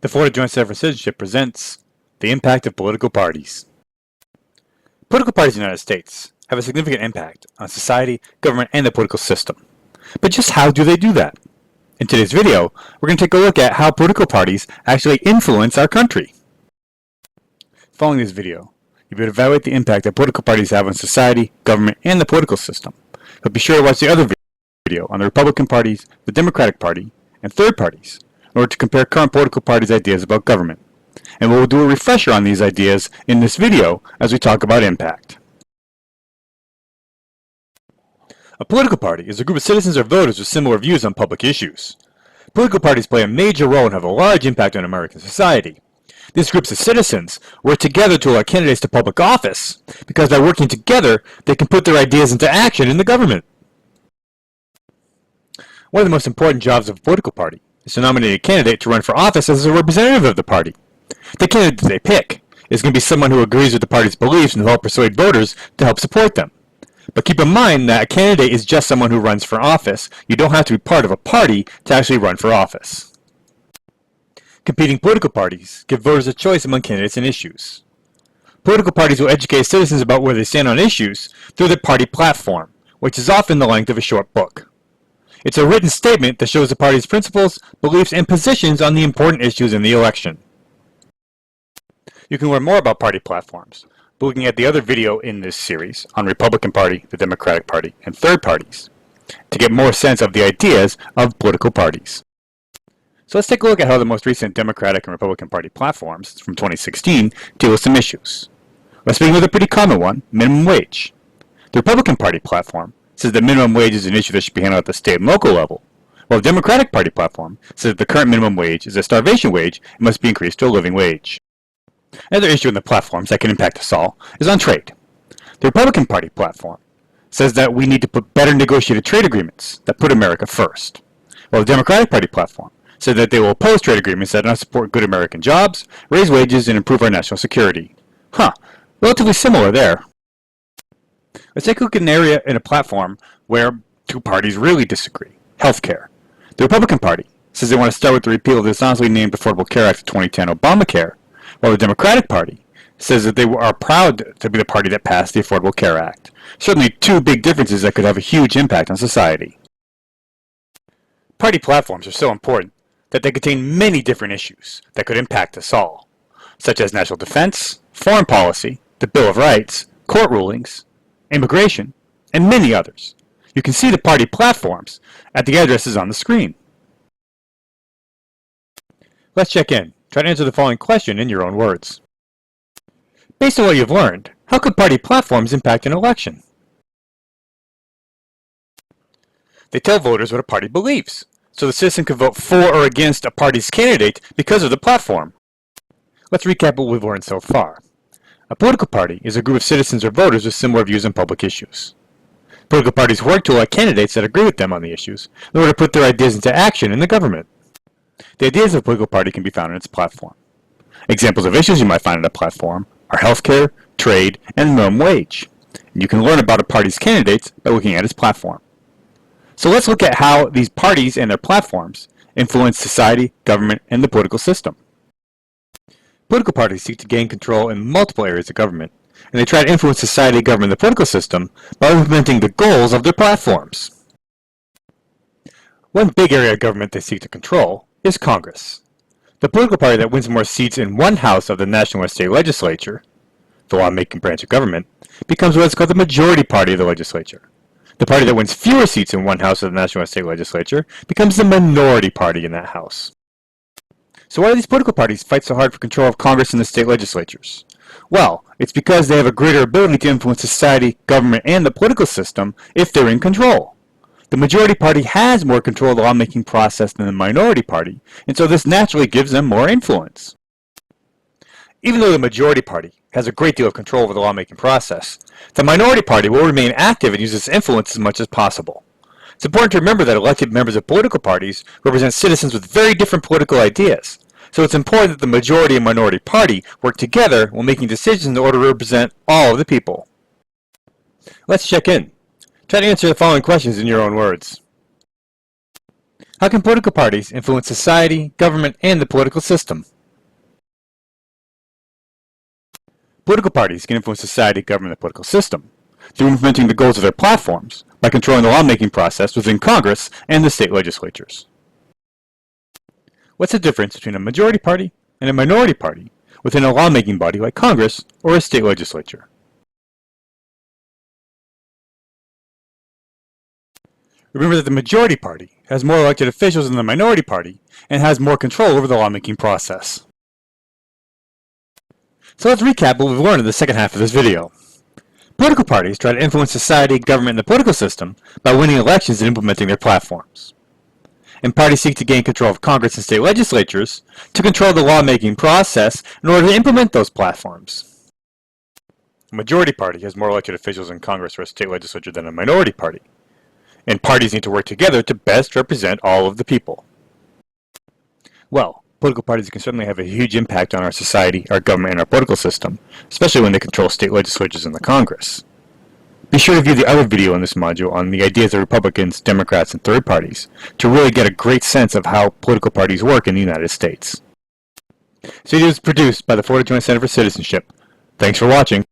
The Florida Joint Center for Citizenship presents The Impact of Political Parties. Political parties in the United States have a significant impact on society, government, and the political system. But just how do they do that? In today's video, we're going to take a look at how political parties actually influence our country. Following this video, you'll be able to evaluate the impact that political parties have on society, government, and the political system. But be sure to watch the other video on the Republican parties, the Democratic Party, and third parties in order to compare current political parties' ideas about government. And we'll do a refresher on these ideas in this video as we talk about impact. A political party is a group of citizens or voters with similar views on public issues. Political parties play a major role and have a large impact on American society. These groups of citizens work together to elect candidates to public office because by working together, they can put their ideas into action in the government. One of the most important jobs of a political party is to nominate a candidate to run for office as a representative of the party. The candidate that they pick is going to be someone who agrees with the party's beliefs and will help persuade voters to help support them. But keep in mind that a candidate is just someone who runs for office. You don't have to be part of a party to actually run for office. Competing political parties give voters a choice among candidates and issues. Political parties will educate citizens about where they stand on issues through their party platform, which is often the length of a short book. It's a written statement that shows the party's principles, beliefs, and positions on the important issues in the election. You can learn more about party platforms by looking at the other video in this series on Republican Party, the Democratic Party, and third parties to get more sense of the ideas of political parties. So let's take a look at how the most recent Democratic and Republican Party platforms from 2016 deal with some issues. Let's begin with a pretty common one, minimum wage. The Republican Party platform says that minimum wage is an issue that should be handled at the state and local level, while the Democratic Party platform says that the current minimum wage is a starvation wage and must be increased to a living wage. Another issue in the platforms that can impact us all is on trade. The Republican Party platform says that we need to put better negotiated trade agreements that put America first, while the Democratic Party platform said that they will oppose trade agreements that do not support good American jobs, raise wages, and improve our national security. Relatively similar there. Let's take a look at an area in a platform where two parties really disagree. Healthcare. The Republican Party says they want to start with the repeal of the dishonestly named Affordable Care Act of 2010, Obamacare, while the Democratic Party says that they are proud to be the party that passed the Affordable Care Act. Certainly two big differences that could have a huge impact on society. Party platforms are so important that they contain many different issues that could impact us all, such as national defense, foreign policy, the Bill of Rights, court rulings, immigration, and many others. You can see the party platforms at the addresses on the screen. Let's check in. Try to answer the following question in your own words. Based on what you've learned, how could party platforms impact an election? They tell voters what a party believes, so the citizen can vote for or against a party's candidate because of the platform. Let's recap what we've learned so far. A political party is a group of citizens or voters with similar views on public issues. Political parties work to elect candidates that agree with them on the issues in order to put their ideas into action in the government. The ideas of a political party can be found in its platform. Examples of issues you might find in a platform are healthcare, trade, and minimum wage. And you can learn about a party's candidates by looking at its platform. So let's look at how these parties and their platforms influence society, government, and the political system. Political parties seek to gain control in multiple areas of government, and they try to influence society, government, and the political system by implementing the goals of their platforms. One big area of government they seek to control is Congress. The political party that wins more seats in one house of the national or state legislature, the lawmaking branch of government, becomes what is called the majority party of the legislature. The party that wins fewer seats in one house of the national or state legislature becomes the minority party in that house. So why do these political parties fight so hard for control of Congress and the state legislatures? Well, it's because they have a greater ability to influence society, government, and the political system if they're in control. The majority party has more control of the lawmaking process than the minority party, and so this naturally gives them more influence. Even though the majority party has a great deal of control over the lawmaking process, the minority party will remain active and use its influence as much as possible. It's important to remember that elected members of political parties represent citizens with very different political ideas, so it's important that the majority and minority party work together when making decisions in order to represent all of the people. Let's check in. Try to answer the following questions in your own words. How can political parties influence society, government, and the political system? Political parties can influence society, government, and the political system through implementing the goals of their platforms by controlling the lawmaking process within Congress and the state legislatures. What's the difference between a majority party and a minority party within a lawmaking body like Congress or a state legislature? Remember that the majority party has more elected officials than the minority party and has more control over the lawmaking process. So let's recap what we've learned in the second half of this video. Political parties try to influence society, government, and the political system by winning elections and implementing their platforms. And parties seek to gain control of Congress and state legislatures to control the lawmaking process in order to implement those platforms. A majority party has more elected officials in Congress or a state legislature than a minority party, and parties need to work together to best represent all of the people. Well, political parties can certainly have a huge impact on our society, our government, and our political system, especially when they control state legislatures and the Congress. Be sure to view the other video in this module on the ideas of Republicans, Democrats, and third parties to really get a great sense of how political parties work in the United States. This video is produced by the Florida Joint Center for Citizenship. Thanks for watching.